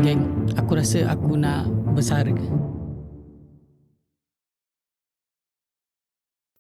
Geng, aku rasa aku nak bersara.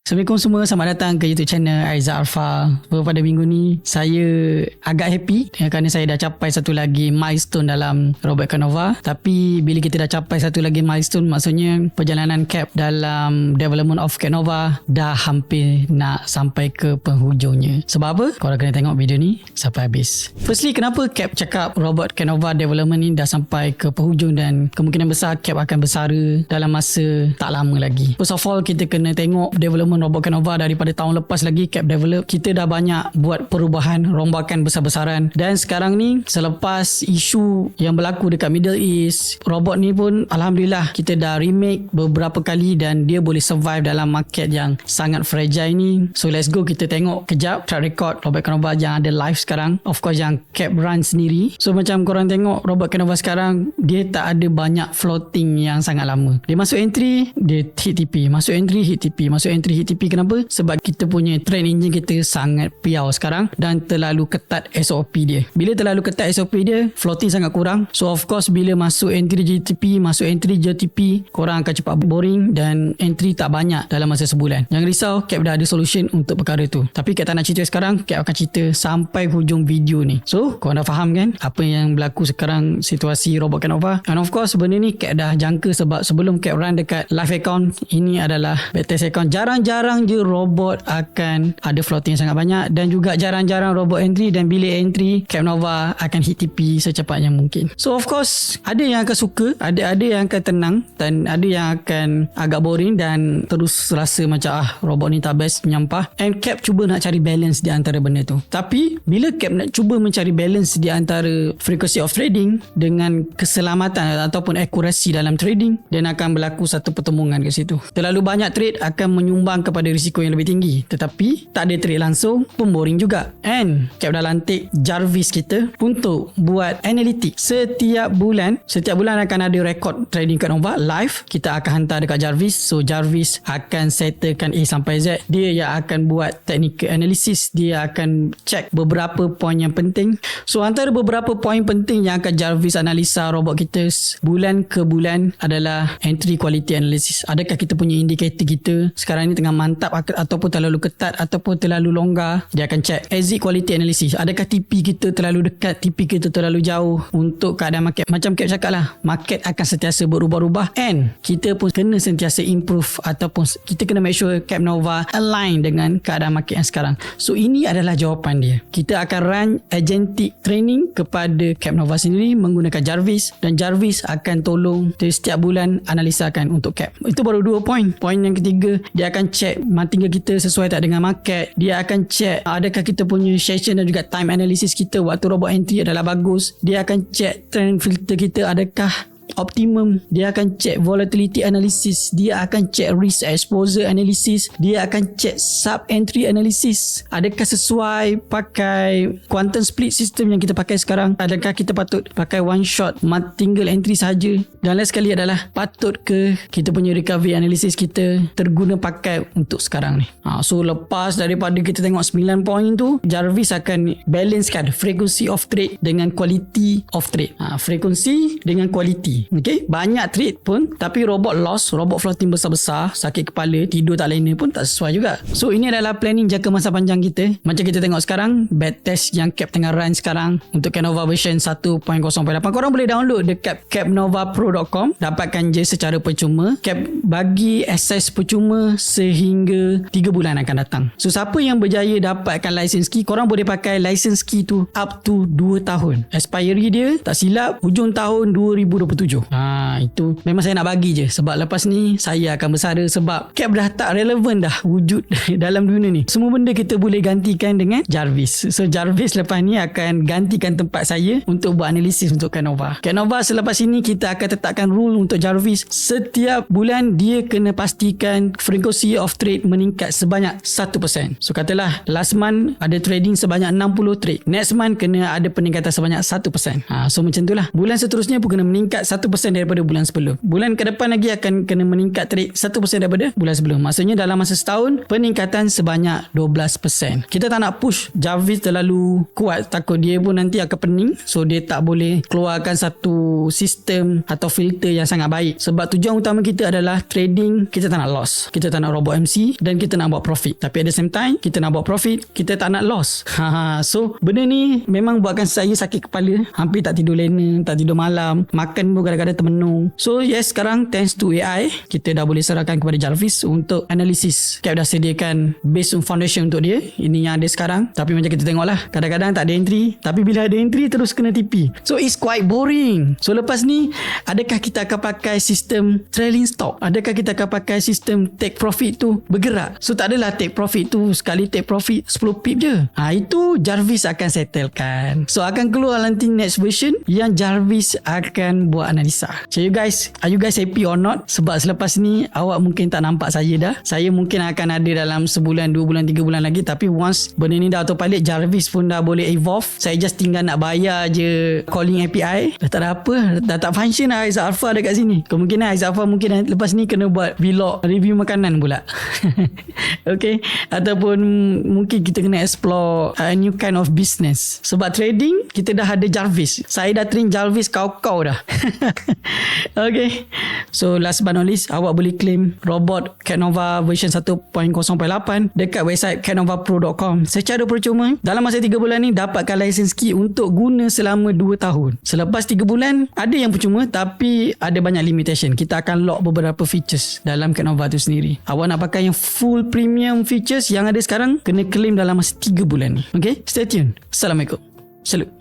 Assalamualaikum semua, selamat datang ke YouTube channel Aizat Arfa. Pada minggu ni saya agak happy kerana saya dah capai satu lagi milestone dalam Robot Canova. Tapi bila kita dah capai satu lagi milestone, maksudnya perjalanan Cap dalam development of Canova dah hampir nak sampai ke penghujungnya. Sebab apa? Korang kena tengok video ni sampai habis. Firstly, kenapa Cap cakap Robot Canova development ni dah sampai ke penghujung dan kemungkinan besar Cap akan bersara dalam masa tak lama lagi. First of all, kita kena tengok development Robot Canova daripada tahun lepas lagi Cap develop. Kita dah banyak buat perubahan, rombakan besar-besaran, dan sekarang ni selepas isu yang berlaku dekat Middle East, robot ni pun Alhamdulillah kita dah remake beberapa kali dan dia boleh survive dalam market yang sangat fragile ni. So let's go, kita tengok kejap track record Robot Canova yang ada live sekarang, of course yang Cap run sendiri. So macam korang tengok Robot Canova sekarang, dia tak ada banyak floating yang sangat lama. Dia masuk entry, dia hit TP, masuk entry, hit TP, masuk entry, hit TP. Kenapa? Sebab kita punya train engine kita sangat piau sekarang dan terlalu ketat SOP dia. Bila terlalu ketat SOP dia, floating sangat kurang. So of course bila masuk entry JTP, masuk entry JTP, korang akan cepat boring dan entry tak banyak dalam masa sebulan. Jangan risau, Cap dah ada solution untuk perkara tu. Tapi Cap tak nak cerita sekarang, Cap akan cerita sampai hujung video ni. So korang dah faham kan apa yang berlaku sekarang situasi Robot Canova. And of course benda ni Cap dah jangka sebab sebelum Cap run dekat live account, ini adalah backtest account, jarang je robot akan ada floating sangat banyak dan juga jarang-jarang robot entry, dan bila entry Cap Nova akan hit TP secepatnya mungkin. So of course ada yang akan suka, ada yang akan tenang, dan ada yang akan agak boring dan terus rasa macam robot ni tak best, menyampah. And Cap cuba nak cari balance di antara benda tu. Tapi bila Cap nak cuba mencari balance di antara frequency of trading dengan keselamatan ataupun akurasi dalam trading, dan akan berlaku satu pertemuan kat situ. Terlalu banyak trade akan menyumbang kepada risiko yang lebih tinggi, tetapi tak ada trade langsung pun boring juga. And Cap dah lantik Jarvis kita untuk buat analitik. Setiap bulan akan ada rekod trading kat Nova live, kita akan hantar dekat Jarvis. So Jarvis akan settlekan A sampai Z. Dia yang akan buat technical analysis, dia akan check beberapa poin yang penting. So antara beberapa poin penting yang akan Jarvis analisa robot kita bulan ke bulan adalah entry quality analysis. Adakah kita punya indikator kita sekarang ni tengah mantap ataupun terlalu ketat ataupun terlalu longgar? Dia akan check exit quality analysis. Adakah TP kita terlalu dekat, TP kita terlalu jauh untuk keadaan market. Macam Cap cakap lah, market akan sentiasa berubah-ubah, and kita pun kena sentiasa improve ataupun kita kena make sure Cap Nova align dengan keadaan market yang sekarang. So ini adalah jawapan dia. Kita akan run agentic training kepada Cap Nova sendiri menggunakan Jarvis, dan Jarvis akan tolong setiap bulan analisakan untuk Cap. Itu baru 2 poin. Poin yang ketiga, dia akan check martingale kita sesuai tak dengan market. Dia akan check adakah kita punya session dan juga time analysis kita waktu robot entry adalah bagus. Dia akan check trend filter kita adakah optimum. Dia akan check volatility analysis, dia akan check risk exposure analysis, dia akan check sub entry analysis, adakah sesuai pakai quantum split system yang kita pakai sekarang, adakah kita patut pakai one shot single entry saja, dan last sekali adalah patut ke kita punya recovery analysis kita terguna pakai untuk sekarang ni. So lepas daripada kita tengok 9 poin tu, Jarvis akan balancekan frequency of trade dengan quality of trade. Frekuensi dengan quality. Okay, banyak trade pun tapi robot loss, robot floating besar-besar, sakit kepala, tidur tak lena pun tak sesuai juga. So ini adalah planning jangka masa panjang kita. Macam kita tengok sekarang backtest yang Cap tengah run sekarang untuk Canova version 1.0.8. Korang boleh download dekat capnovapro.com, dapatkan je secara percuma. Cap bagi akses percuma sehingga 3 bulan akan datang. So siapa yang berjaya dapatkan license key, korang boleh pakai license key tu up to 2 tahun. Expiry dia tak silap hujung tahun 2027. Itu memang saya nak bagi je sebab lepas ni saya akan bersara sebab Cap dah tak relevan dah wujud dalam dunia ni. Semua benda kita boleh gantikan dengan Jarvis. So Jarvis lepas ni akan gantikan tempat saya untuk buat analisis untuk Canova. Canova selepas ini kita akan tetapkan rule untuk Jarvis. Setiap bulan dia kena pastikan frequency of trade meningkat sebanyak 1%. So katalah last month ada trading sebanyak 60 trade, next month kena ada peningkatan sebanyak 1%. So macam tu lah. Bulan seterusnya pun kena meningkat 1%, 1% daripada bulan sebelum. Bulan ke depan lagi akan kena meningkat trade 1% daripada bulan sebelum. Maksudnya dalam masa setahun peningkatan sebanyak 12%. Kita tak nak push Jarvis terlalu kuat, takut dia pun nanti akan pening. So dia tak boleh keluarkan satu sistem atau filter yang sangat baik. Sebab tujuan utama kita adalah trading, kita tak nak loss. Kita tak nak robot MC dan kita nak buat profit. Tapi at the same time kita nak buat profit, kita tak nak loss. So benda ni memang buatkan saya sakit kepala. Hampir tak tidur lena, tak tidur malam, makan pun kadang-kadang termenung. So yes, sekarang thanks to AI, kita dah boleh serahkan kepada Jarvis untuk analisis. Cap dah sediakan base foundation untuk dia. Ini yang ada sekarang. Tapi macam kita tengok lah, kadang-kadang tak ada entry, tapi bila ada entry terus kena TP. So it's quite boring. So lepas ni, adakah kita akan pakai sistem trailing stop? Adakah kita akan pakai sistem take profit tu bergerak? So tak adalah take profit tu sekali take profit 10 pip je. Itu Jarvis akan settlekan. So akan keluar nanti next version yang Jarvis akan buat analisa. So you guys, are you guys happy or not? Sebab selepas ni awak mungkin tak nampak saya dah. Saya mungkin akan ada dalam sebulan, 2 bulan, 3 bulan lagi. Tapi once benda ni dah autopilot, Jarvis pun dah boleh evolve. Saya just tinggal nak bayar je calling API. Dah tak ada apa, dah tak function lah Aiza Alpha dekat sini. Kemungkinan Aiza Alpha mungkin lepas ni kena buat vlog review makanan pula. Okay, ataupun mungkin kita kena explore a new kind of business. Sebab trading kita dah ada Jarvis. Saya dah train Jarvis kau-kau dah. Okay, so last but not least, awak boleh claim robot Catnova version 1.0.8 dekat website catnovapro.com secara percuma. Dalam masa 3 bulan ni dapatkan license key untuk guna selama 2 tahun. Selepas 3 bulan ada yang percuma, tapi ada banyak limitation. Kita akan lock beberapa features dalam Catnova tu sendiri. Awak nak pakai yang full premium features yang ada sekarang, kena claim dalam masa 3 bulan ni. Okay, stay tune. Assalamualaikum. Salut.